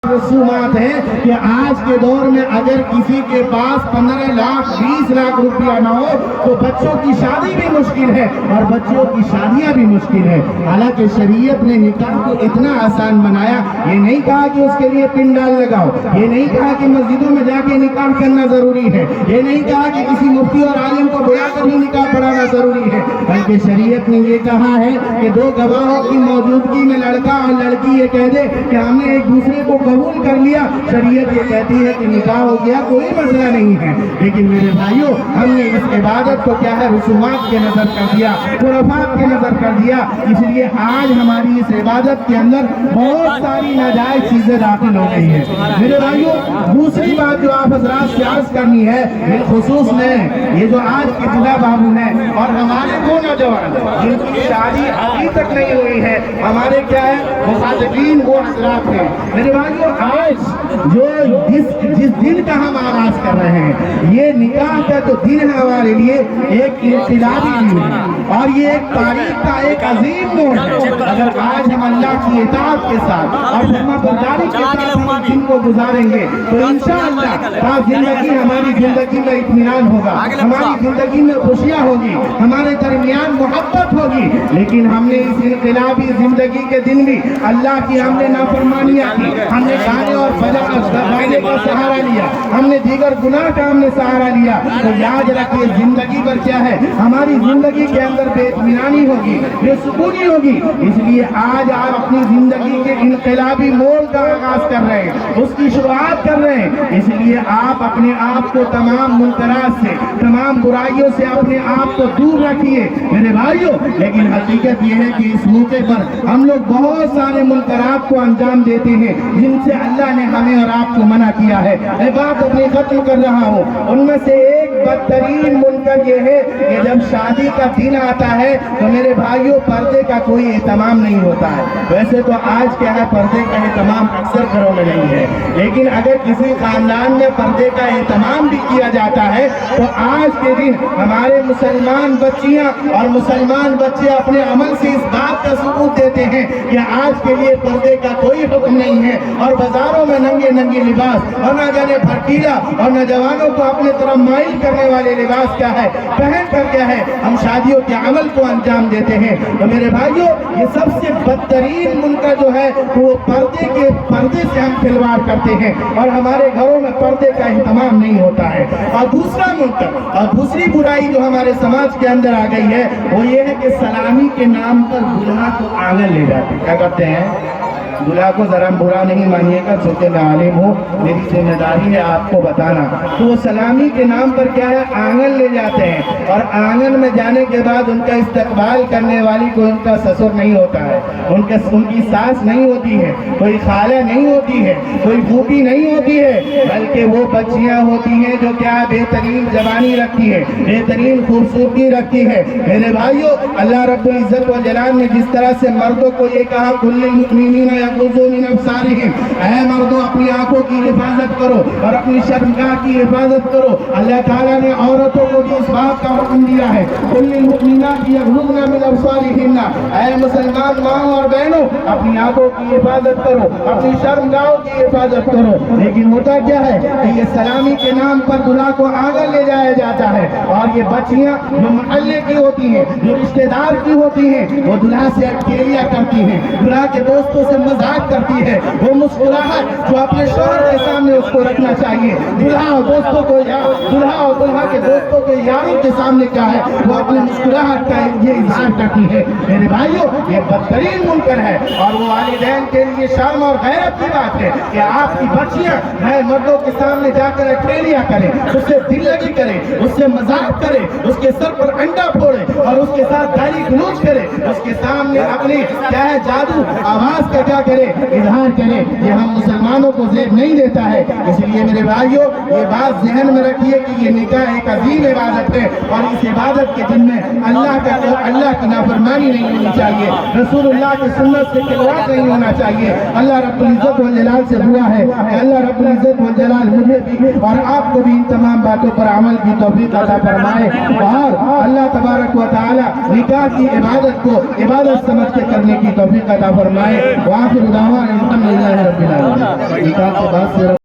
रसूमात हैं कि आज के दौर में अगर किसी के पास 15 लाख 20 लाख रुपया ना हो तो बच्चों की शादी भी मुश्किल है और बच्चों की शादियां भी मुश्किल है। हालांकि शरीयत ने निकाह को इतना आसान बनाया, ये नहीं कहा कि उसके लिए पिंडाल लगाओ, ये नहीं कहा कि मस्जिदों में जाके निकाह करना जरूरी है, ये नहीं कहा कि किसी मुफ्ती और आलिम को बुलाकर ही निकाह पढ़ाना जरूरी है, बल्कि शरीयत ने ये कहा है कि दो गवाहों की मौजूदगी में लड़का और लड़की ये कह दे कि हमने एक दूसरे को कबूल कर लिया, शरीयत ये कहती है कि निकाह हो गया, कोई मसला नहीं है। लेकिन मेरे भाइयों, हमने इस इबादत को क्या है रसूमात के नजर कर दिया, खुराफात के नजर कर दिया, इसलिए आज हमारी इस इबादत के अंदर बहुत सारी नाजायज चीजें दाखिल हो गई है। मेरे भाइयों, दूसरी बात जो आप हजरात से अर्ज करनी है, बिलखुसूस में ये जो आज के खुदा बाबू हैं और हमारे वो नौजवान जिनकी शादी अभी तक नहीं हुई है, हमारे क्या है मुखातिबीन वो हजरात हैं। मेरे भाइयों, आज जो जिस दिन का हम आगाज कर रहे हैं, ये निकाह का जो दिन है हमारे लिए एक इनकलाबी दिन है और ये एक तारीख का एक अजीम मोड़ है। अगर आज हम अल्लाह की इताअत के साथ और फरमाबरदारी के साथ इस दिन को गुजारेंगे तो इंशाअल्लाह जिंदगी हमारी जिंदगी में इत्मीनान होगा, हमारी जिंदगी में खुशियाँ होगी, हमारे दरमियान मोहब्बत होगी। लेकिन हमने इस इनकलाबी जिंदगी के दिन भी अल्लाह की हमने नाफरमानियाँ की, हमने गाने और गाने का सहारा लिया, हमने दीगर गुनाह का हमने सहारा लिया, तो याद रखिए जिंदगी पर क्या है, हमारी जिंदगी के अंदर बेइत्मीनानी होगी, बेसुकूनी होगी। इसलिए आज आप अपनी जिंदगी के इनकलाबी मोड़ का आगाज कर रहे हैं, उसकी शुरुआत कर रहे हैं। इसलिए आप अपने आप को तमाम मुनकरात से, तमाम बुराइयों से अपने आप को दूर रखिए मेरे भाइयों। लेकिन हकीकत यह है कि इस मौके पर हम लोग बहुत सारे मुनकरात को अंजाम देते हैं जिनसे अल्लाह ने हमें और आपको मना किया है। मैं बात अपनी खत्म कर रहा हूँ, उनमें से एक बदतरीन मुनकर ये है कि जब शादी का दिन आता है तो मेरे भाइयों पर्दे का कोई एहतमाम नहीं होता है। वैसे तो आज क्या है, पर्दे का एहतमाम अक्सर घरों में नहीं है, लेकिन अगर किसी खानदान में पर्दे का एहतमाम भी किया जाता है तो आज के दिन हमारे मुसलमान बच्चियां और मुसलमान बच्चे अपने अमल से इस बात का सबूत देते हैं कि आज के लिए पर्दे का कोई हुक्म नहीं है और बाजारों में नंगे नंगे लिबास और न जाने भड़कीला और नौजवानों को अपने तरफ माइल करने वाले लिबास क्या है पहन कर क्या है हम शादियों के अमल को अंजाम देते हैं। तो मेरे भाइयों, ये सबसे बदतरीन मुनकर जो है वो पर्दे से हम खिलवाड़ करते हैं और हमारे घरों में पर्दे का इंतजाम नहीं होता है। और दूसरा मुनकर और दूसरी बुराई जो हमारे समाज के अंदर आ गई है वो ये है कि सलामी के नाम पर दूल्हा को आंगन ले जाते हैं। क्या करते हैं? दूल्हा को जरा बुरा नहीं मानिएगा, चूंकि मैं आलिम हूँ, मेरी जिम्मेदारी है आपको बताना। तो वो सलामी के नाम पर क्या है आंगन ले जाते हैं और आंगन में जाने के बाद उनका इस्तकबाल करने वाली कोई उनका ससुर नहीं होता है, उनकी सास नहीं होती है, कोई खाला नहीं होती है, कोई फूफी नहीं होती है, बल्कि वो बच्चियाँ होती हैं जो क्या बेहतरीन जवानी रखती है, बेहतरीन खूबसूरती रखती है। मेरे भाइयों, अल्लाह रब्बुल इज्जत वल जलाल ने जिस तरह से मर्दों को ये कहा कुल्लिल मुमिनीना यग़ुज़्ज़ू मिन अब्सारिहिम, ऐ मर्दों अपनी आंखों की हिफाजत करो और अपनी शर्मगाह की हिफाजत करो। अल्लाह ताला ने औरतों को भी इस बात का हुक्म दिया है कुल्लिल मुमिनाति यग़ुज़्ज़ुना मिन अब्सारिहिन्ना, ऐ मुसलमान माँ और बहनों अपनी आंखों की हिफाजत करो, अपनी शर्मगाहों की हिफाजत करो। लेकिन होता क्या है कि ये सलामी के नाम पर दूल्हा को आंगन ले जाया जाता है और ये बच्चियां जो मोहल्ले की होती हैं, जो रिश्तेदार की होती हैं, वो दूल्हा से अटकेलियां करती हैं, दूल्हा के दोस्तों से मजाक करती है। वो मुस्कुराहट जो अपने शौहर के सामने उसको रखना चाहिए, दूल्हा और दोस्तों को दूल्हा और दूल्हा के दोस्तों के यारों के सामने क्या है वो अपनी मुस्कुराहट का ये इजहार करती है। मेरे भाइयों, ये बदतरीन मुनकर है और वो वालिदैन के लिए शर्म और गैरत की बात है कि आपकी बच्चियां नए मर्दों के सामने जाकर अटकेलियां करें, उससे दिल लगी करें, उससे मजाक करें, उसके सर पर अंडा फोड़े और उसके साथ गाली गलौज करे, उसके सामने अपनी क्या है जादू आवाज का क्या करे इजहार करे। ये हम मुसलमानों को ज़ेब नहीं देता है। इसलिए मेरे भाइयों, ये बात ज़हन में रखिए कि ये निकाह एक अजीम इबादत है और इस इबादत के दिन में अल्लाह की नाफरमानी नहीं होनी चाहिए, रसूलुल्लाह की सुन्नत से खिलवाड़ नहीं होना चाहिए। अल्लाह रब्बुल इज्जत वल जलाल से दुआ है कि अल्लाह रब्बुल इज्जत वल जलाल मुझे भी और आपको भी इन तमाम बातों पर अमल की तौफीक अता फरमाए और अल्लाह तबारक व तआला निकाह की इबादत को इबादत समझ के करने की तौफीक अता फरमाए। आखिर दावा अल्हम्दुलिल्लाहि रब्बिल आलमीन।